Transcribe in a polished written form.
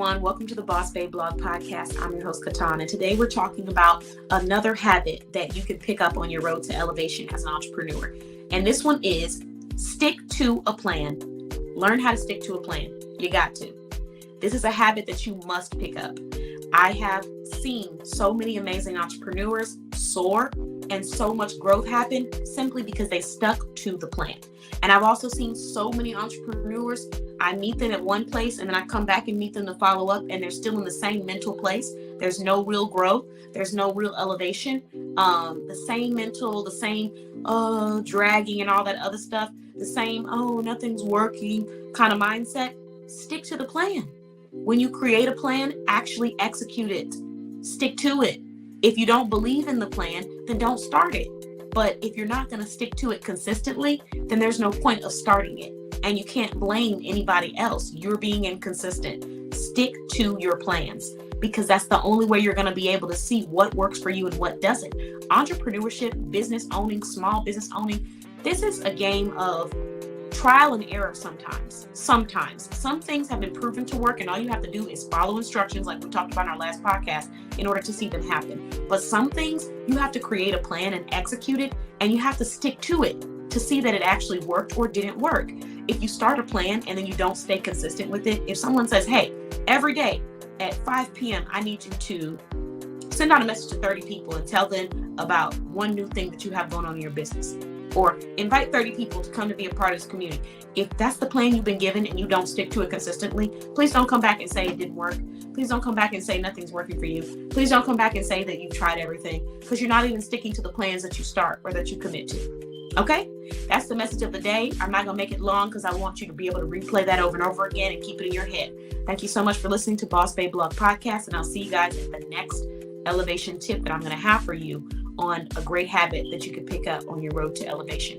everyone. Welcome to the Boss Babe Blog Podcast. I'm your host, KeTohn, and today we're talking about another habit that you can pick up on your road to elevation as an entrepreneur. And this one is stick to a plan. Learn how to stick to a plan. You got to. This is a habit that you must pick up. I have seen so many amazing entrepreneurs soar and so much growth happen simply because they stuck to the plan. And I've also seen so many entrepreneurs, I meet them at one place and then I come back and meet them to follow up and they're still in the same mental place. There's no real growth. There's no real elevation. The same mental, the same dragging and all that other stuff, the same, nothing's working kind of mindset. Stick to the plan. When you create a plan, actually execute it. Stick to it. If you don't believe in the plan, then don't start it. But if you're not going to stick to it consistently, then there's no point of starting it. And you can't blame anybody else. You're being inconsistent. Stick to your plans because that's the only way you're going to be able to see what works for you and what doesn't. Entrepreneurship, business owning, small business owning, this is a game of trial and error sometimes. Some things have been proven to work and all you have to do is follow instructions like we talked about in our last podcast in order to see them happen. But some things you have to create a plan and execute it, and you have to stick to it to see that it actually worked or didn't work. If you start a plan and then you don't stay consistent with it, if someone says, hey, every day at 5 p.m. I need you to send out a message to 30 people and tell them about one new thing that you have going on in your business, or invite 30 people to come to be a part of this community. If that's the plan you've been given and you don't stick to it consistently, please don't come back and say it didn't work. Please don't come back and say nothing's working for you. Please don't come back and say that you've tried everything because you're not even sticking to the plans that you start or that you commit to. Okay? That's the message of the day. I'm not going to make it long because I want you to be able to replay that over and over again and keep it in your head. Thank you so much for listening to Boss Babe Blog Podcast, and I'll see you guys at the next elevation tip that I'm going to have for you on a great habit that you can pick up on your road to elevation.